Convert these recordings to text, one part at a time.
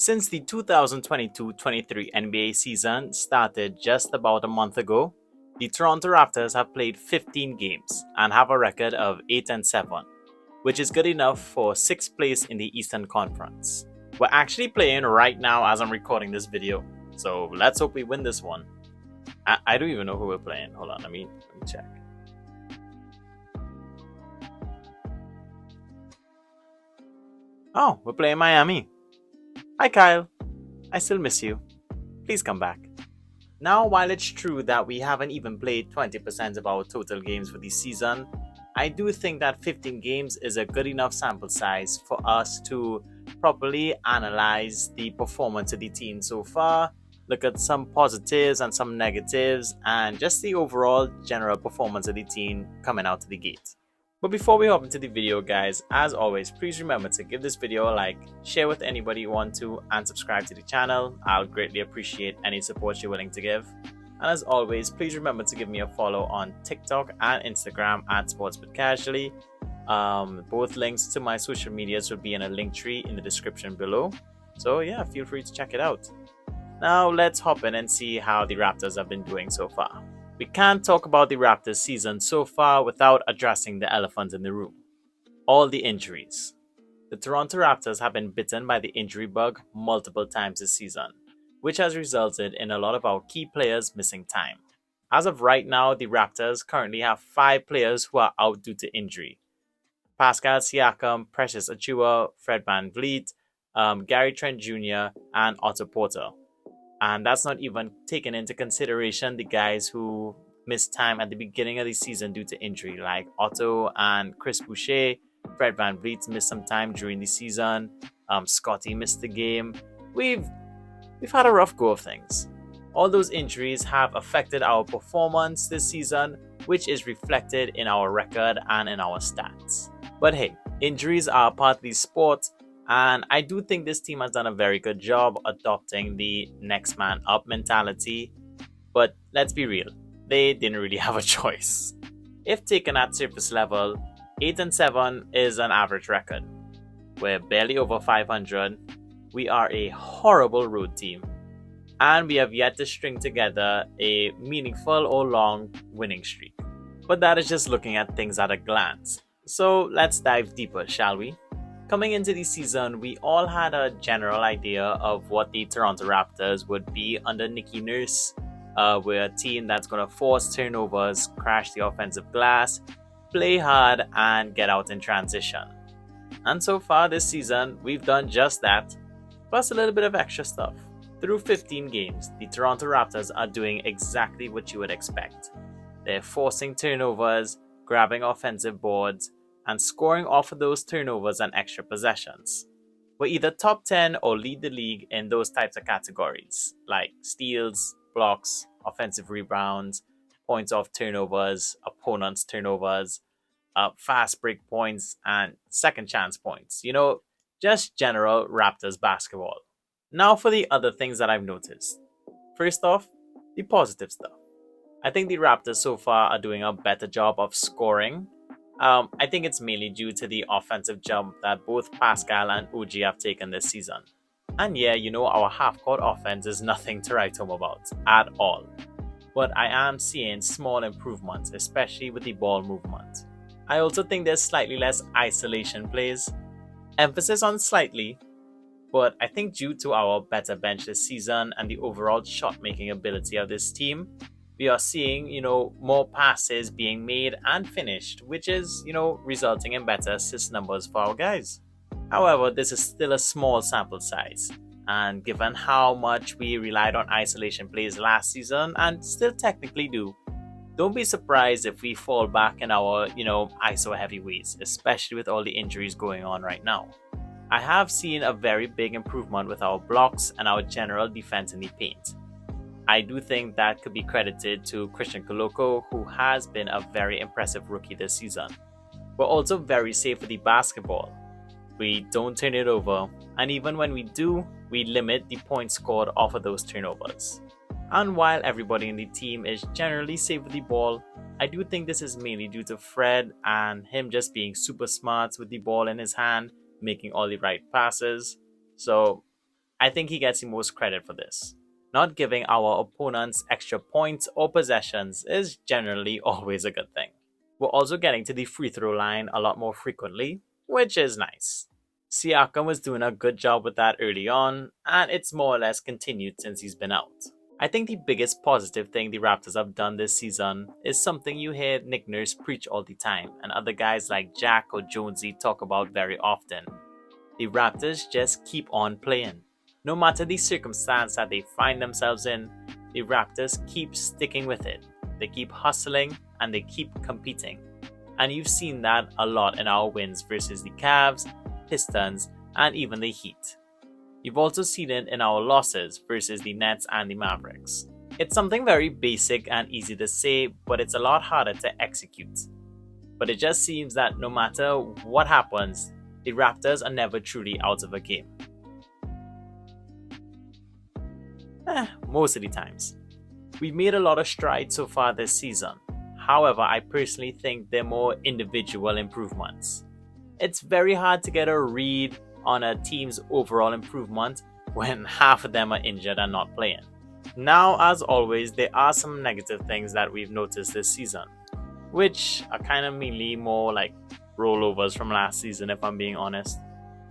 Since the 2022-23 NBA season started just about a month ago, the Toronto Raptors have played 15 games and have a record of 8-7, which is good enough for 6th place in the Eastern Conference. We're actually playing right now as I'm recording this video, so let's hope we win this one. I don't even know who we're playing. Hold on, let me check. Oh, we're playing Miami. Hi Kyle, I still miss you. Please come back. Now, while it's true that we haven't even played 20% of our total games for the season, I do think that 15 games is a good enough sample size for us to properly analyze the performance of the team so far, look at some positives and some negatives, and just the overall general performance of the team coming out of the gate. But before we hop into the video, guys, as always, please remember to give this video a like, share with anybody you want to, and subscribe to the channel. I'll greatly appreciate any support you're willing to give. And as always, please remember to give me a follow on TikTok and Instagram at SportsButCasually. Both links to my social medias will be in a link tree in the description below. So yeah, feel free to check it out. Now let's hop in and see how the Raptors have been doing so far. We can't talk about the Raptors season so far without addressing the elephant in the room. All the injuries. The Toronto Raptors have been bitten by the injury bug multiple times this season, which has resulted in a lot of our key players missing time. As of right now, the Raptors currently have 5 players who are out due to injury. Pascal Siakam, Precious Achiuwa, Fred VanVleet, Gary Trent Jr., and Otto. And that's not even taking into consideration the guys who missed time at the beginning of the season due to injury, like Otto and Chris Boucher. Fred VanVleet missed some time during the season. Scotty missed the game. We've had a rough go of things. All those injuries have affected our performance this season, which is reflected in our record and in our stats. But hey, injuries are part of the sport. And I do think this team has done a very good job adopting the next man up mentality. But let's be real, they didn't really have a choice. If taken at surface level, 8-7 is an average record. We're barely over 500. We are a horrible road team. And we have yet to string together a meaningful or long winning streak. But that is just looking at things at a glance. So let's dive deeper, shall we? Coming into the season, we all had a general idea of what the Toronto Raptors would be under Nicky Nurse. We're a team that's going to force turnovers, crash the offensive glass, play hard, and get out in transition. And so far this season, we've done just that, plus a little bit of extra stuff. Through 15 games, the Toronto Raptors are doing exactly what you would expect. They're forcing turnovers, grabbing offensive boards, and scoring off of those turnovers and extra possessions. We're either top 10 or lead the league in those types of categories, like steals, blocks, offensive rebounds, points off turnovers, opponents' turnovers, fast break points, and second chance points. You know, just general Raptors basketball. Now for the other things that I've noticed. First off, the positive stuff. I think the Raptors so far are doing a better job of scoring. I think it's mainly due to the offensive jump that both Pascal and OG have taken this season. And yeah, you know, our half-court offense is nothing to write home about at all. But I am seeing small improvements, especially with the ball movement. I also think there's slightly less isolation plays. Emphasis on slightly, but I think due to our better bench this season and the overall shot-making ability of this team, we are seeing, more passes being made and finished, which is, resulting in better assist numbers for our guys. However, this is still a small sample size. And given how much we relied on isolation plays last season and still technically do, don't be surprised if we fall back in our, ISO heavy ways, especially with all the injuries going on right now. I have seen a very big improvement with our blocks and our general defense in the paint. I do think that could be credited to Christian Koloko, who has been a very impressive rookie this season. We're also very safe with the basketball. We don't turn it over, and even when we do, we limit the points scored off of those turnovers. And while everybody in the team is generally safe with the ball, I do think this is mainly due to Fred and him just being super smart with the ball in his hand, making all the right passes. So I think he gets the most credit for this. Not giving our opponents extra points or possessions is generally always a good thing. We're also getting to the free throw line a lot more frequently, which is nice. Siakam was doing a good job with that early on, and it's more or less continued since he's been out. I think the biggest positive thing the Raptors have done this season is something you hear Nick Nurse preach all the time, and other guys like Jack or Jonesy talk about very often. The Raptors just keep on playing. No matter the circumstance that they find themselves in, the Raptors keep sticking with it. They keep hustling and they keep competing. And you've seen that a lot in our wins versus the Cavs, Pistons, and even the Heat. You've also seen it in our losses versus the Nets and the Mavericks. It's something very basic and easy to say, but it's a lot harder to execute. But it just seems that no matter what happens, the Raptors are never truly out of a game. Most of the times. We've made a lot of strides so far this season. However, I personally think they're more individual improvements. It's very hard to get a read on a team's overall improvement when half of them are injured and not playing. Now, as always, there are some negative things that we've noticed this season, which are kind of mainly more like rollovers from last season, if I'm being honest.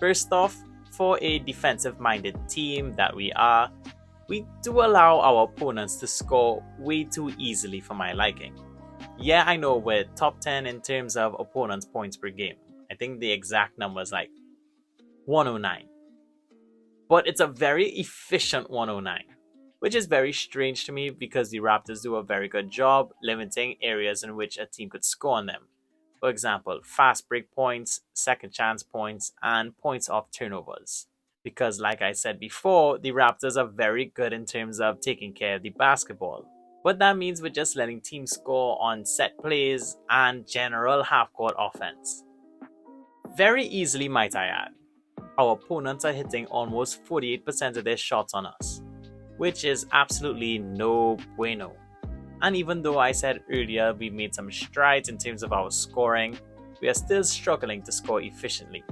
First off, for a defensive-minded team that we are, we do allow our opponents to score way too easily for my liking. Yeah, I know we're top 10 in terms of opponents' points per game. I think the exact number is like 109. But it's a very efficient 109, which is very strange to me because the Raptors do a very good job limiting areas in which a team could score on them. For example, fast break points, second chance points, and points off turnovers. Because like I said before, the Raptors are very good in terms of taking care of the basketball. But that means we're just letting teams score on set plays and general half-court offense. Very easily, might I add. Our opponents are hitting almost 48% of their shots on us, which is absolutely no bueno. And even though I said earlier we made some strides in terms of our scoring, we are still struggling to score efficiently.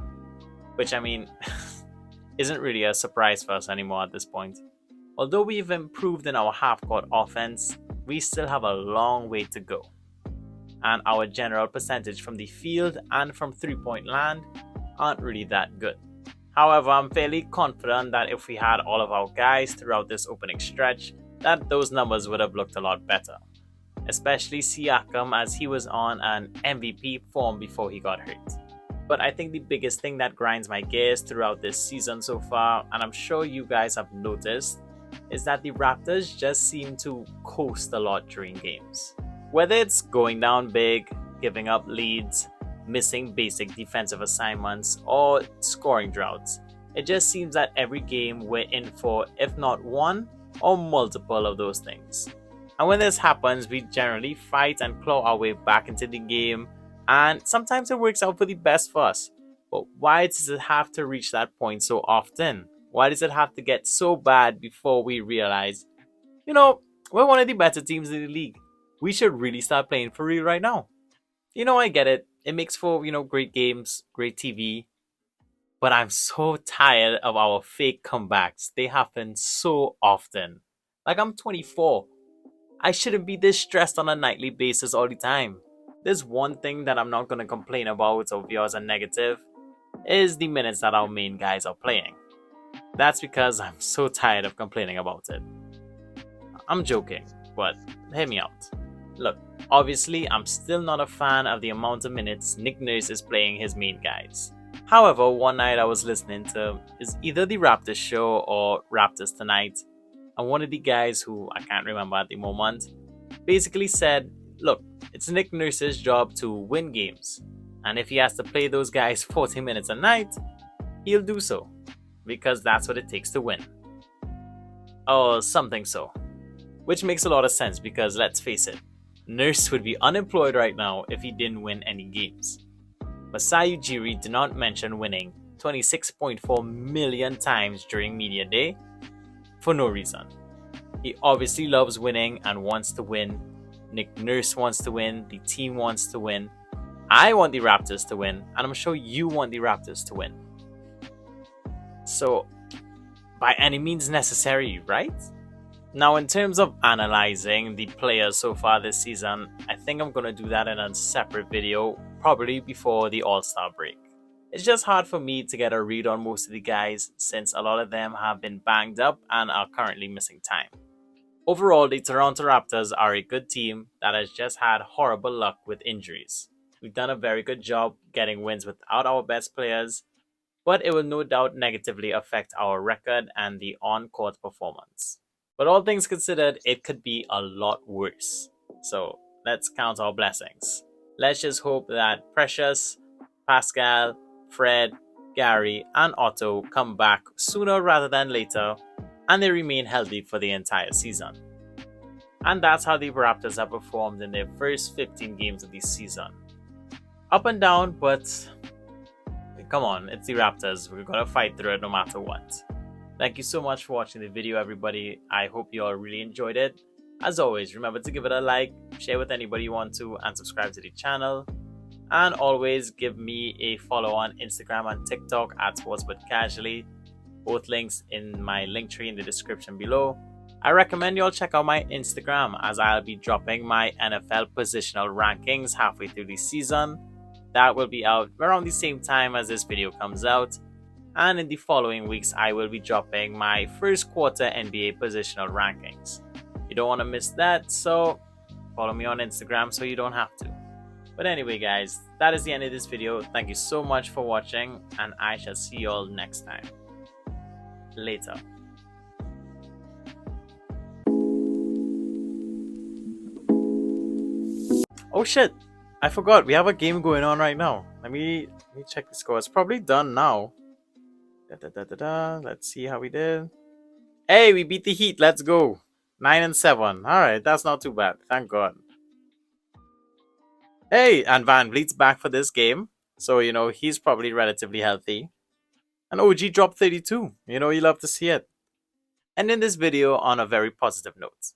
Which, I mean, isn't really a surprise for us anymore at this point. Although we've improved in our half-court offense, we still have a long way to go. And our general percentage from the field and from three-point land aren't really that good. However, I'm fairly confident that if we had all of our guys throughout this opening stretch, that those numbers would have looked a lot better. Especially Siakam, as he was on an MVP form before he got hurt. But I think the biggest thing that grinds my gears throughout this season so far, and I'm sure you guys have noticed, is that the Raptors just seem to coast a lot during games. Whether it's going down big, giving up leads, missing basic defensive assignments, or scoring droughts, it just seems that every game we're in for, if not one or multiple of those things. And when this happens, we generally fight and claw our way back into the game, and sometimes it works out for the best for us. But why does it have to reach that point so often? Why does it have to get so bad before we realize, we're one of the better teams in the league. We should really start playing for real right now. I get it. It makes for, great games, great TV. But I'm so tired of our fake comebacks. They happen so often. Like, I'm 24. I shouldn't be this stressed on a nightly basis all the time. There's one thing that I'm not going to complain about or view as a negative, is the minutes that our main guys are playing. That's because I'm so tired of complaining about it. I'm joking, but hear me out. Look, obviously I'm still not a fan of the amount of minutes Nick Nurse is playing his main guys. However, one night I was listening to is either the Raptors show or Raptors Tonight, and one of the guys, who I can't remember at the moment, basically said, look, it's Nick Nurse's job to win games, and if he has to play those guys 40 minutes a night, he'll do so, because that's what it takes to win. Or something so. Which makes a lot of sense because, let's face it, Nurse would be unemployed right now if he didn't win any games. Masai Ujiri did not mention winning 26.4 million times during Media Day for no reason. He obviously loves winning and wants to win. Nick Nurse wants to win. The team wants to win. I want the Raptors to win, and I'm sure you want the Raptors to win. So, by any means necessary, right? Now, in terms of analyzing the players so far this season, I think I'm going to do that in a separate video, probably before the All-Star break. It's just hard for me to get a read on most of the guys since a lot of them have been banged up and are currently missing time. Overall, the Toronto Raptors are a good team that has just had horrible luck with injuries. We've done a very good job getting wins without our best players, but it will no doubt negatively affect our record and the on-court performance. But all things considered, it could be a lot worse. So let's count our blessings. Let's just hope that Precious, Pascal, Fred, Gary, and Otto come back sooner rather than later, and they remain healthy for the entire season. And that's how the Raptors have performed in their first 15 games of the season. Up and down, but come on, it's the Raptors. We're gonna fight through it no matter what. Thank you so much for watching the video, everybody. I hope you all really enjoyed it. As always, remember to give it a like, share with anybody you want to, and subscribe to the channel. And always give me a follow on Instagram and TikTok at SportsButCasually. Both links in my link tree in the description below. I recommend you all check out my Instagram as I'll be dropping my NFL positional rankings halfway through the season. That will be out around the same time as this video comes out. And in the following weeks, I will be dropping my first quarter NBA positional rankings. You don't want to miss that, so follow me on Instagram so you don't have to. But anyway, guys, that is the end of this video. Thank you so much for watching, and I shall see you all next time. Later. Oh shit, I forgot. We have a game going on right now. Let me check the score. It's probably done now. Let's see how we did. Hey, we beat the Heat. Let's go. 9-7. Alright, that's not too bad. Thank God. Hey, and VanVleet's back for this game. So, he's probably relatively healthy. And OG dropped 32. You love to see it. And in this video on a very positive note.